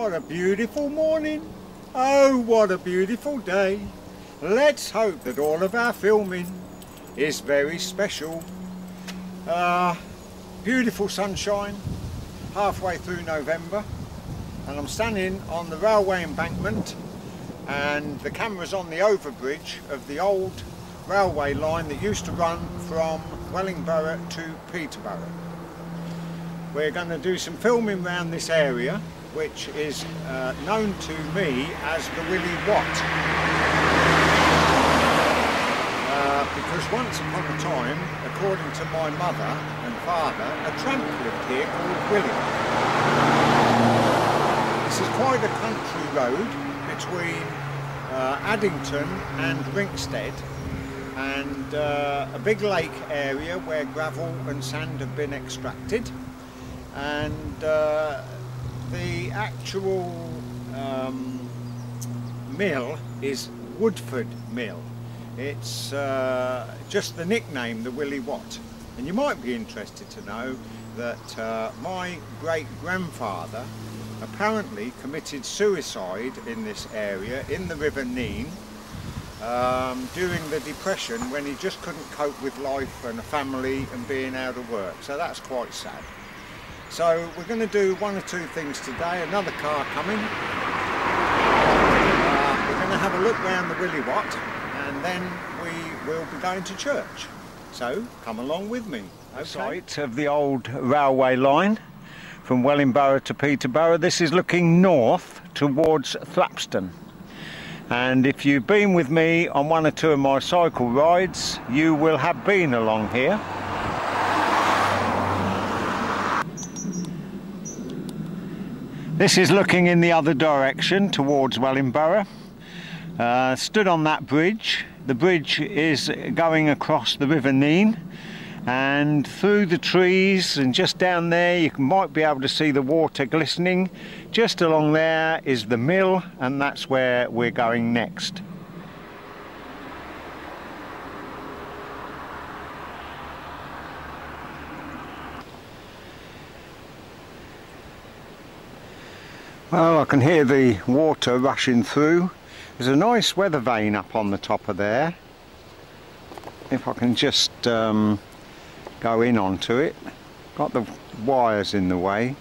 What a beautiful morning. Oh, what a beautiful day. Let's hope that all of our filming is very special. Beautiful sunshine, halfway through November, and I'm standing on the railway embankment, and the camera's on the overbridge of the old railway line that used to run from Wellingborough to Peterborough. We're going to do some filming around this area, which is known to me as the Willie Watt. Because once upon a time, according to my mother and father, a tramp lived here called Willie. This is quite a country road between Addington and Rinkstead, and a big lake area where gravel and sand have been extracted, and the actual mill is Woodford Mill. It's just the nickname, the Willie Watt. And you might be interested to know that my great-grandfather apparently committed suicide in this area, in the River Nene, during the Depression, when he just couldn't cope with life and a family and being out of work. So that's quite sad. So we're going to do one or two things today. Another car coming. We're going to have a look round the Willie Watt, and then we will be going to church. So come along with me. Okay. Site of the old railway line from Wellingborough to Peterborough. This is looking north towards Thrapston. And if you've been with me on one or two of my cycle rides, you will have been along here. This is looking in the other direction towards Wellingborough. Stood on that bridge. The bridge is going across the River Nene, and through the trees, and just down there you might be able to see the water glistening. Just along there is the mill, and that's where we're going next. Well, I can hear the water rushing through. There's a nice weather vane up on the top of there. If I can just go in onto it. Got the wires in the way.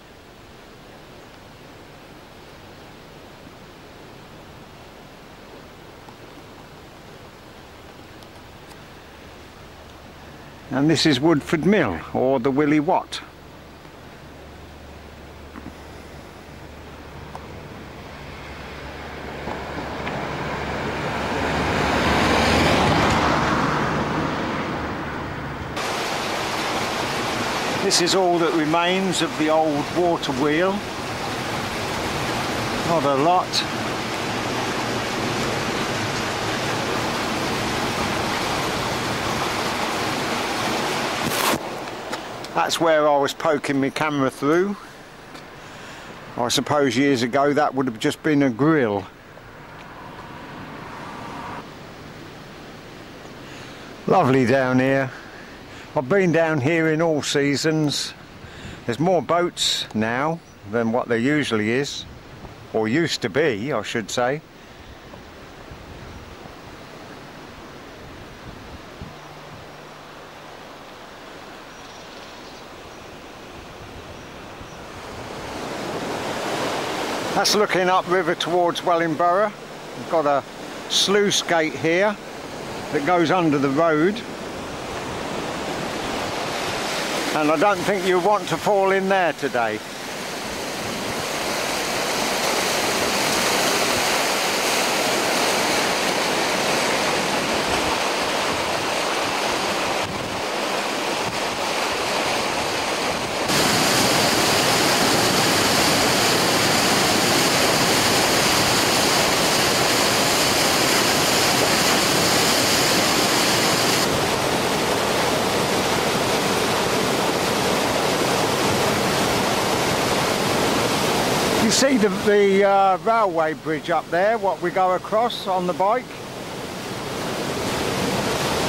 And this is Woodford Mill, or the Willie Watt. This is all that remains of the old water wheel. Not a lot. That's where I was poking my camera through. I suppose years ago that would have just been a grill. Lovely down here. I've been down here in all seasons. There's more boats now than what there usually is, or used to be, I should say. That's looking upriver towards Wellingborough. We've got a sluice gate here that goes under the road. And I don't think you want to fall in there today. See the railway bridge up there, what we go across on the bike?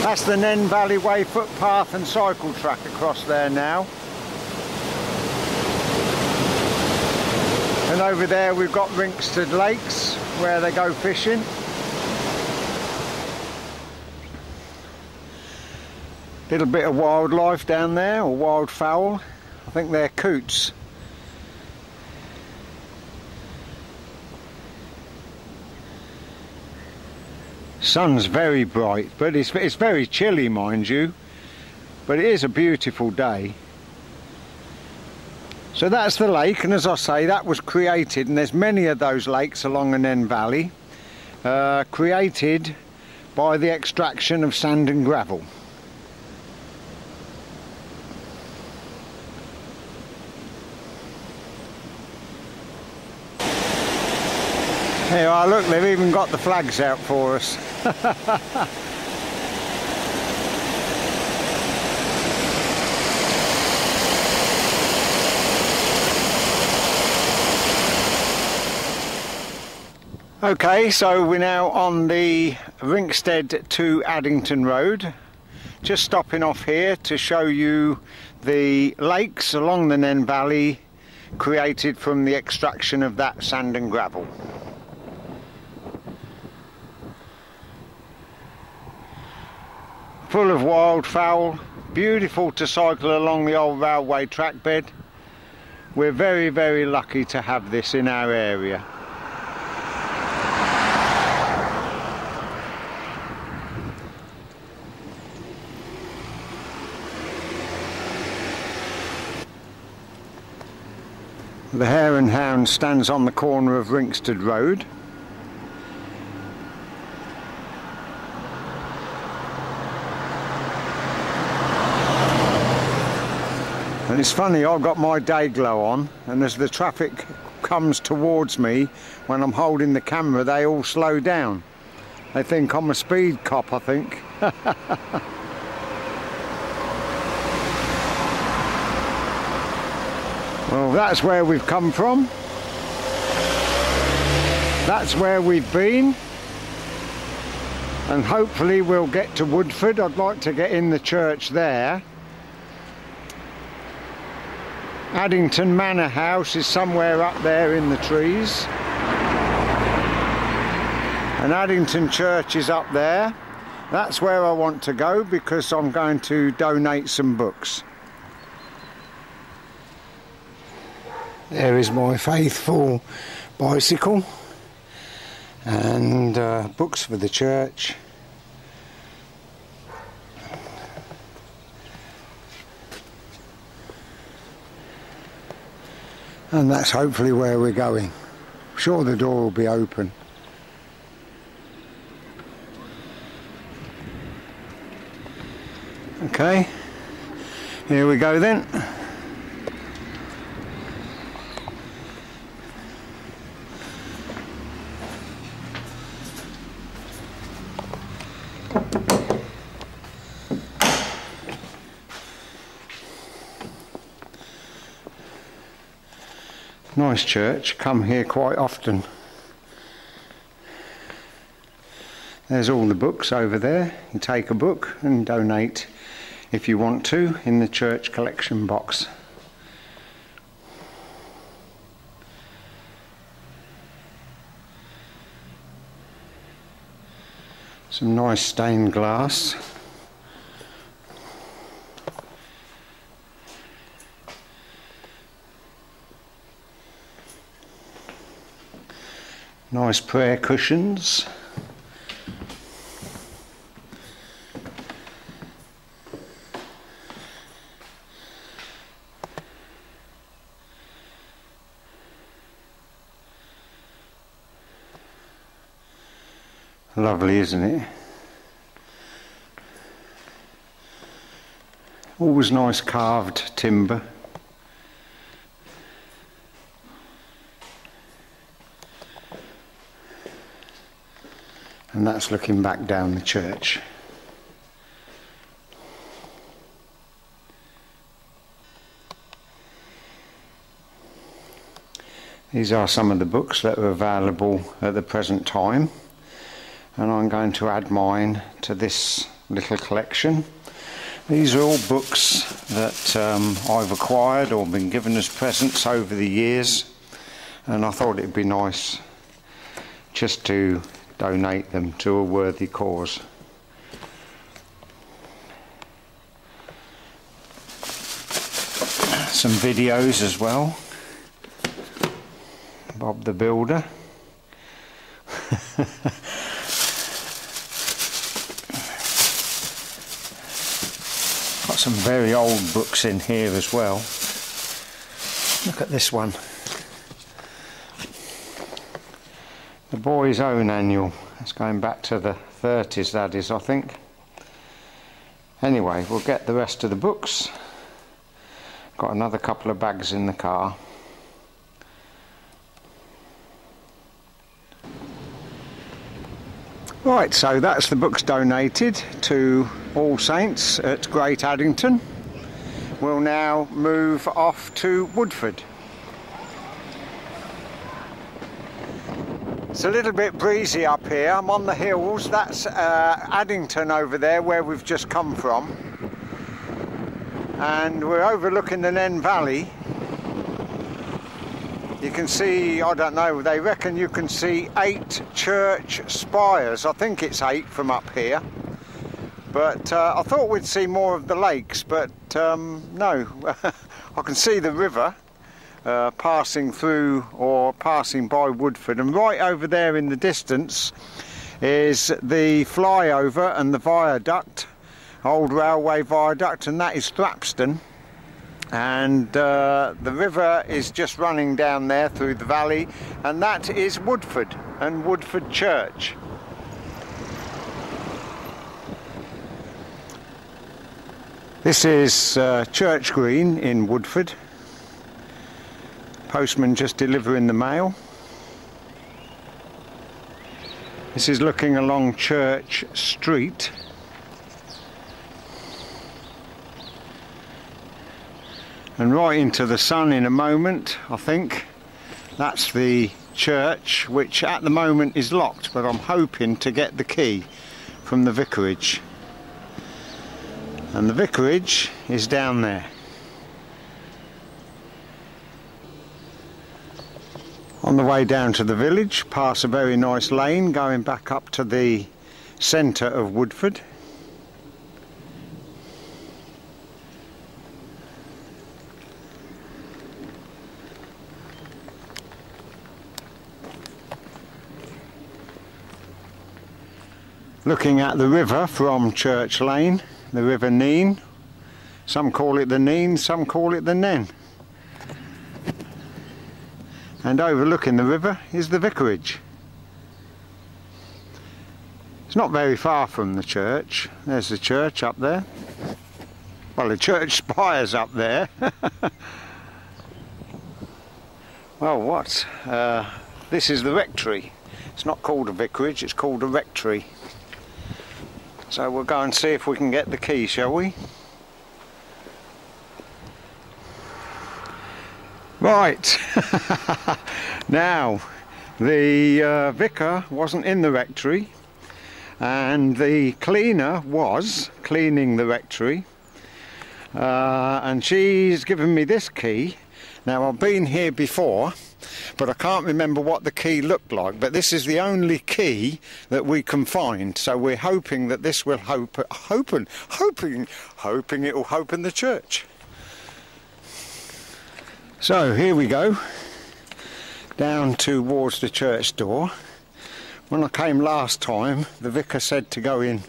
That's the Nen Valley Way footpath and cycle track across there now. And over there we've got Rinksted Lakes where they go fishing. Little bit of wildlife down there, or wildfowl. I think they're coots. Sun's very bright, but it's very chilly, mind you. But it is a beautiful day. So that's the lake, and as I say, that was created, and there's many of those lakes along the Nen Valley, created by the extraction of sand and gravel. Here, oh, look, they've even got the flags out for us. Okay, so we're now on the Rinksted to Addington Road. Just stopping off here to show you the lakes along the Nen Valley created from the extraction of that sand and gravel. Full of wildfowl, beautiful to cycle along the old railway track bed. We're very, very lucky to have this in our area. The Hare and Hound stands on the corner of Rinksted Road. And it's funny, I've got my day glow on, and as the traffic comes towards me when I'm holding the camera, they all slow down. They think I'm a speed cop, I think. Well, that's where we've come from. That's where we've been. And hopefully we'll get to Woodford. I'd like to get in the church there. Addington Manor House is somewhere up there in the trees. And Addington Church is up there. That's where I want to go because I'm going to donate some books. There is my faithful bicycle and books for the church. And that's hopefully where we're going. I'm sure the door will be open. Okay, here we go then. Nice church, come here quite often. There's all the books over there. You take a book and donate if you want to in the church collection box. Some nice stained glass. Nice prayer cushions. Lovely, isn't it? Always nice carved timber. And that's looking back down the church. These are some of the books that are available at the present time, and I'm going to add mine to this little collection. These are all books that I've acquired or been given as presents over the years, and I thought it'd be nice just to donate them to a worthy cause. Some videos as well. Bob the Builder. Got some very old books in here as well. Look at this one. The Boy's Own Annual. It's going back to the 30s, that is, I think. Anyway, we'll get the rest of the books. Got another couple of bags in the car. Right, so that's the books donated to All Saints at Great Addington. We'll now move off to Woodford. It's a little bit breezy up here. I'm on the hills. That's Addington over there, where we've just come from. And we're overlooking the Nen Valley. You can see, I don't know, they reckon you can see 8 church spires. I think it's 8 from up here. But I thought we'd see more of the lakes, but no. I can see the river passing through or passing by Woodford, and right over there in the distance is the flyover and the viaduct, old railway viaduct, and that is Thrapston. And the river is just running down there through the valley, and that is Woodford and Woodford Church. This is Church Green in Woodford. Postman just delivering the mail. This is looking along Church Street. And right into the sun in a moment, I think. That's the church, which at the moment is locked, but I'm hoping to get the key from the vicarage. And the vicarage is down there. On the way down to the village, past a very nice lane going back up to the centre of Woodford. Looking at the river from Church Lane, the River Nene. Some call it the Nene, some call it the Nen. And overlooking the river is the vicarage. It's not very far from the church. There's the church up there. Well, the church spire's up there. Well, what? This is the rectory. It's not called a vicarage, it's called a rectory. So we'll go and see if we can get the key, shall we? Right. Now, the vicar wasn't in the rectory, and the cleaner was cleaning the rectory, and she's given me this key. Now, I've been here before, but I can't remember what the key looked like, but this is the only key that we can find, so we're hoping that this will hoping it will open the church. So here we go, down towards the church door. When I came last time, the vicar said to go in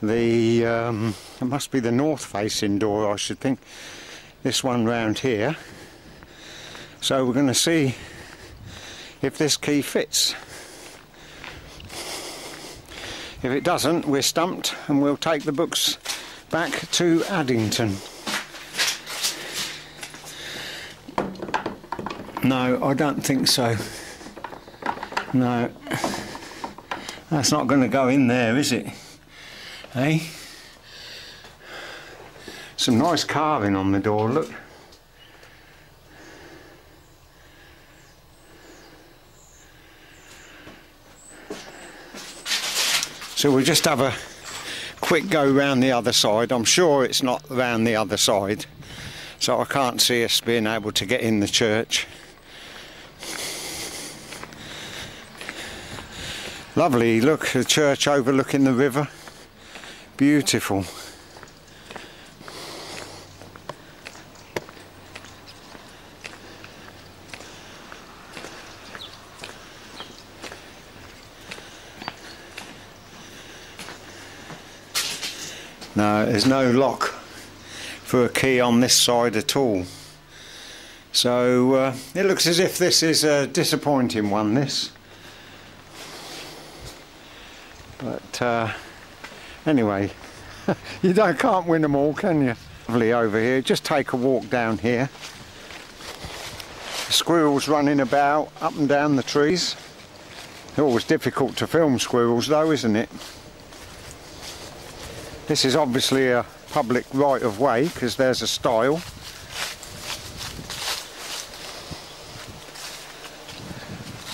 the it must be the north facing door, I should think, this one round here. So we're going to see if this key fits. If it doesn't, we're stumped and we'll take the books back to Addington. No, I don't think so. No, that's not going to go in there, is it? Hey? Some nice carving on the door, look. So we'll just have a quick go round the other side. I'm sure it's not round the other side, so I can't see us being able to get in the church. Lovely, look, the church overlooking the river. Beautiful. No, there's no lock for a key on this side at all. So it looks as if this is a disappointing one, this. But anyway, you can't win them all, can you? Lovely over here. Just take a walk down here. Squirrels running about up and down the trees. It's always difficult to film squirrels though, isn't it? This is obviously a public right of way because there's a stile.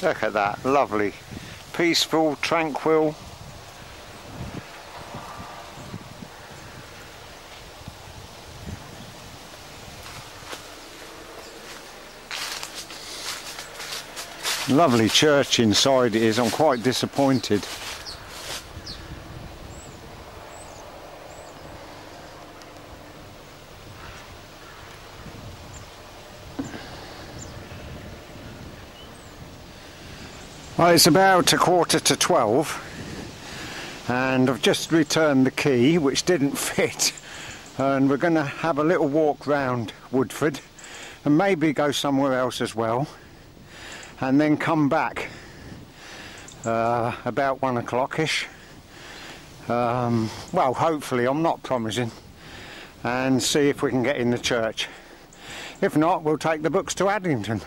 Look at that, lovely, peaceful, tranquil. Lovely church inside it is. I'm quite disappointed. Well, it's about 11:45 and I've just returned the key, which didn't fit, and we're going to have a little walk round Woodford and maybe go somewhere else as well, and then come back about 1 o'clock-ish. Well, hopefully, I'm not promising, and see if we can get in the church. If not, we'll take the books to Addington.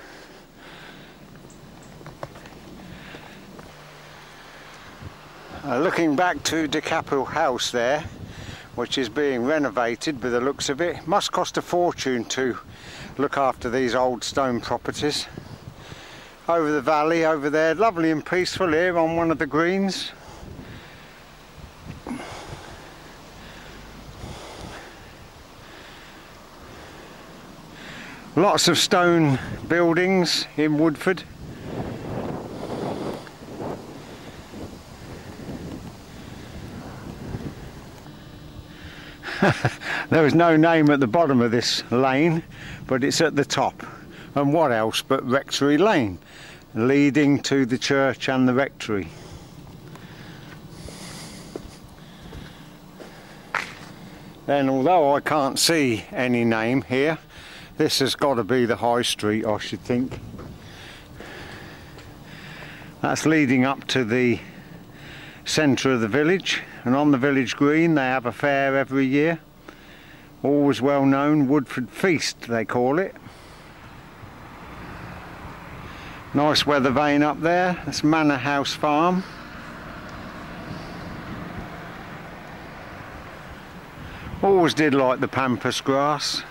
Looking back to the Capel House there, which is being renovated by the looks of it. Must cost a fortune to look after these old stone properties. Over the valley over there, lovely and peaceful here on one of the greens. Lots of stone buildings in Woodford. There is no name at the bottom of this lane, but it's at the top. And what else but Rectory Lane, leading to the church and the rectory. Then, although I can't see any name here, this has got to be the High Street, I should think. That's leading up to the centre of the village, and on the village green they have a fair every year. Always well known, Woodford Feast they call it. Nice weather vane up there. That's Manor House Farm. Always did like the pampas grass.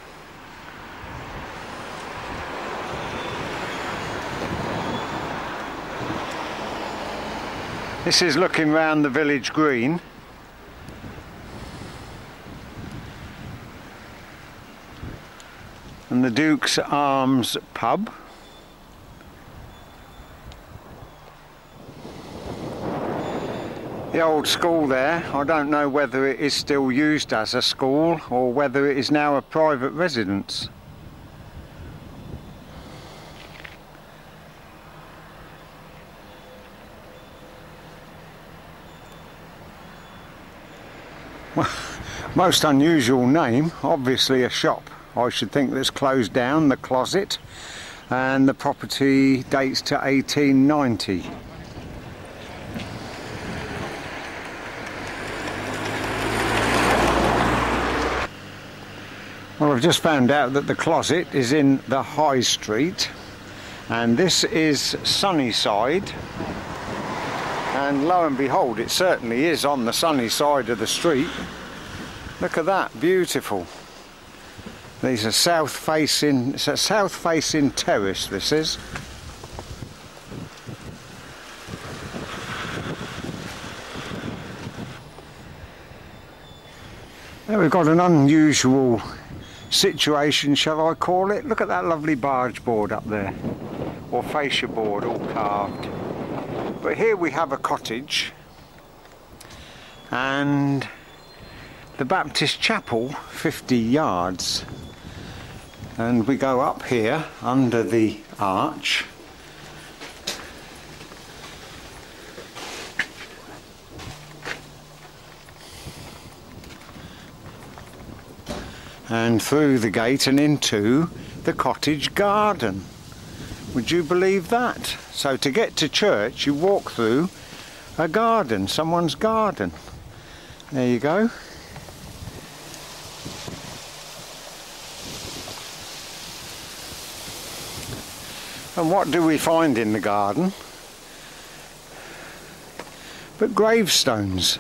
This is looking round the village green. And the Duke's Arms pub. The old school there, I don't know whether it is still used as a school or whether it is now a private residence. Well, most unusual name, obviously a shop. I should think that's closed down, the Closet, and the property dates to 1890. Well, I've just found out that the Closet is in the High Street, and this is Sunnyside, and lo and behold, it certainly is on the sunny side of the street. Look at that, beautiful. These are south-facing, it's a south-facing terrace, this is. There we've got an unusual situation, shall I call it. Look at that lovely barge board up there, or fascia board, all carved. But here we have a cottage and the Baptist chapel, 50 yards, and we go up here under the arch. And through the gate and into the cottage garden. Would you believe that? So to get to church you walk through a garden, someone's garden. There you go. And what do we find in the garden but gravestones?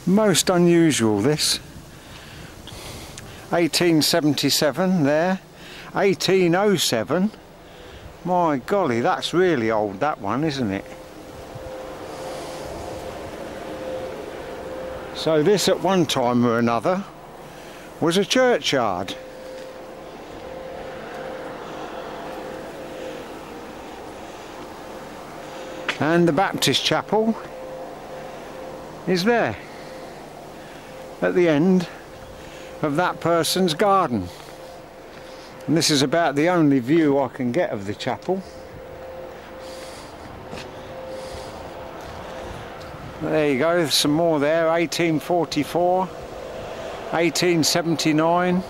Most unusual, this. 1877 there, 1807. My golly, that's really old, that one, isn't it? So this at one time or another was a churchyard. And the Baptist chapel is there at the end of that person's garden. And this is about the only view I can get of the chapel. There you go, there's some more there. 1844, 1879.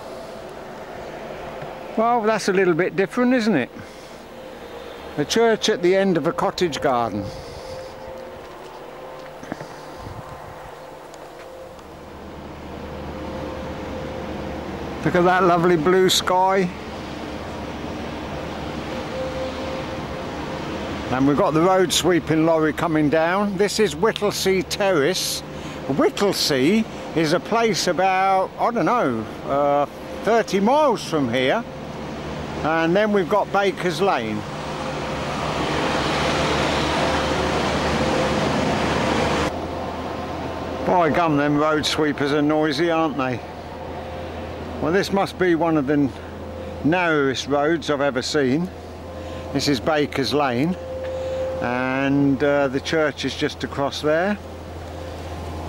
Well, that's a little bit different, isn't it? A church at the end of a cottage garden. Look at that lovely blue sky. And we've got the road sweeping lorry coming down. This is Whittlesea Terrace. Whittlesea is a place about, I don't know, 30 miles from here. And then we've got Baker's Lane. By gum, them road sweepers are noisy, aren't they? Well, this must be one of the narrowest roads I've ever seen. This is Baker's Lane, and the church is just across there.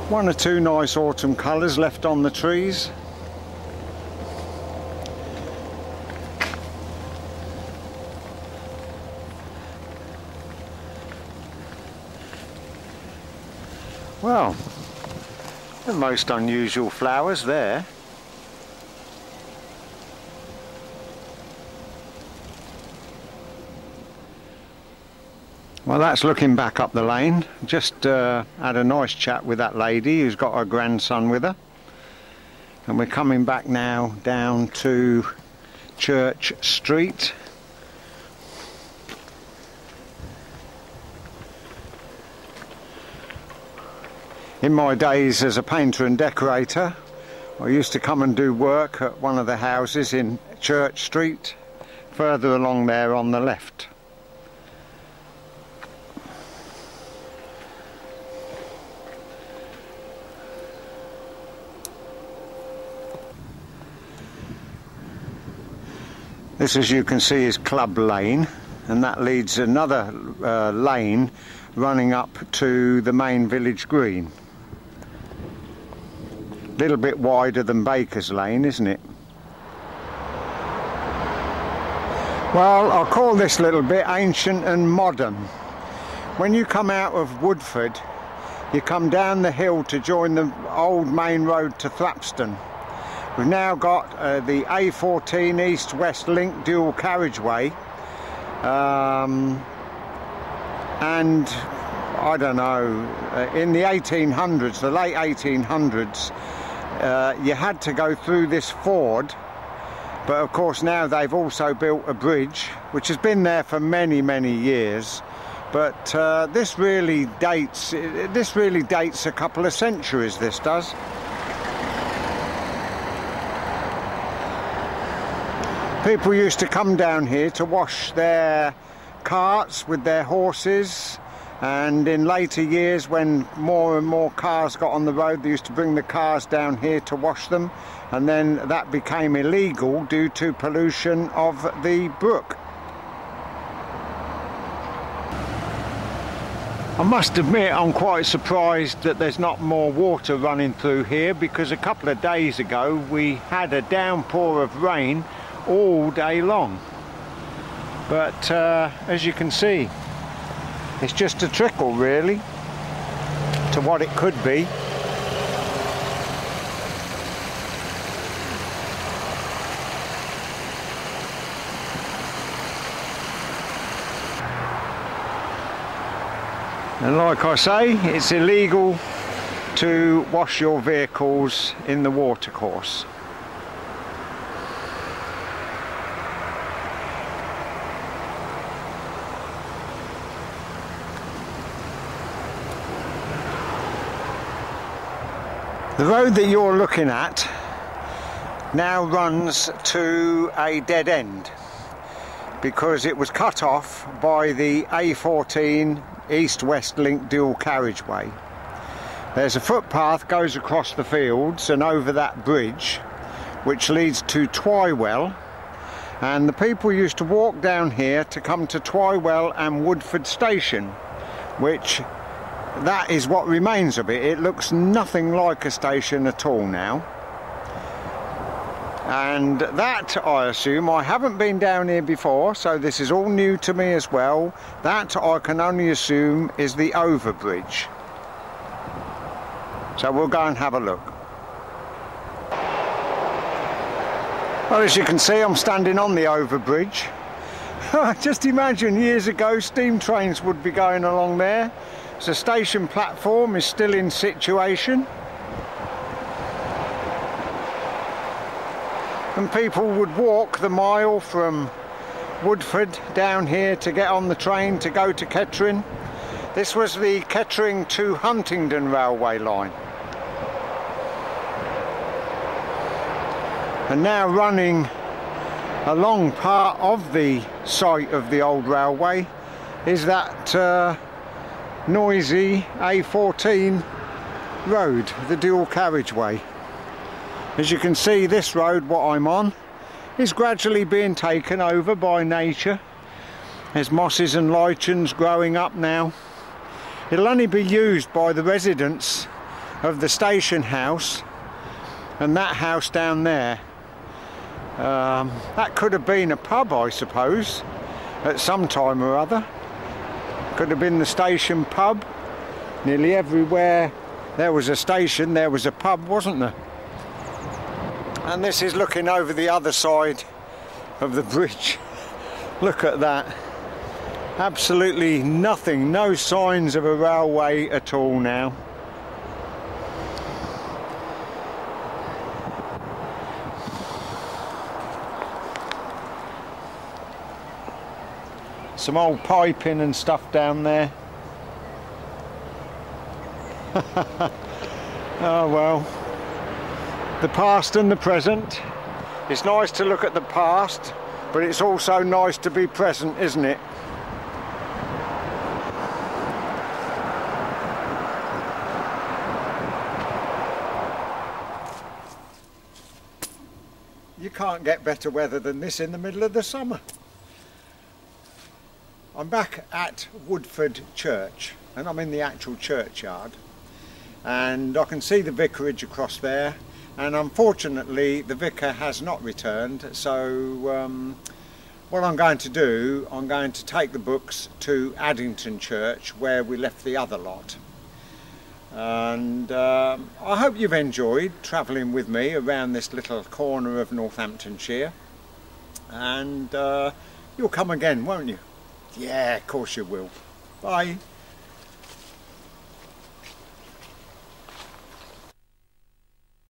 One or two nice autumn colours left on the trees. Well, the most unusual flowers there. Well, that's looking back up the lane. Just had a nice chat with that lady who's got her grandson with her. And we're coming back now down to Church Street. In my days as a painter and decorator, I used to come and do work at one of the houses in Church Street, further along there on the left. This, as you can see, is Club Lane, and that leads another lane running up to the main village green. A little bit wider than Baker's Lane, isn't it? Well, I'll call this little bit ancient and modern. When you come out of Woodford, you come down the hill to join the old main road to Thrapston. We've now got the A14 east-west link dual carriageway, and I don't know, in the 1800s, the late 1800s, you had to go through this ford, but of course now they've also built a bridge which has been there for many years, but this really dates a couple of centuries, this does. People used to come down here to wash their carts with their horses, and in later years when more and more cars got on the road, they used to bring the cars down here to wash them, and then that became illegal due to pollution of the brook. I must admit I'm quite surprised that there's not more water running through here, because a couple of days ago we had a downpour of rain all day long. But as you can see, it's just a trickle really to what it could be. And like I say, it's illegal to wash your vehicles in the watercourse. The road that you're looking at now runs to a dead end because it was cut off by the A14 east-west link dual carriageway. There's a footpath goes across the fields and over that bridge which leads to Twywell, and the people used to walk down here to come to Twywell and Woodford station, which that is what remains of it. It looks nothing like a station at all now. And that, I assume, I haven't been down here before, so this is all new to me as well. That, I can only assume, is the overbridge. So we'll go and have a look. Well, as you can see, I'm standing on the overbridge. Just imagine years ago steam trains would be going along there. The station platform is still in situation. And people would walk the mile from Woodford down here to get on the train to go to Kettering. This was the Kettering to Huntingdon railway line. And now running along part of the site of the old railway is that noisy A14 road, the dual carriageway. As you can see, this road, what I'm on, is gradually being taken over by nature. There's mosses and lichens growing up now. It'll only be used by the residents of the station house and that house down there. That could have been a pub, I suppose, at some time or other. Could have been the station pub. Nearly everywhere there was a station, there was a pub, wasn't there? And this is looking over the other side of the bridge. Look at that. Absolutely nothing, no signs of a railway at all now. Some old piping and stuff down there. Oh well. The past and the present. It's nice to look at the past, but it's also nice to be present, isn't it? You can't get better weather than this in the middle of the summer. I'm back at Woodford Church, and I'm in the actual churchyard, and I can see the vicarage across there. And unfortunately the vicar has not returned, so what I'm going to do, I'm going to take the books to Addington Church where we left the other lot. And I hope you've enjoyed travelling with me around this little corner of Northamptonshire, and you'll come again, won't you? Yeah, of course you will. Bye.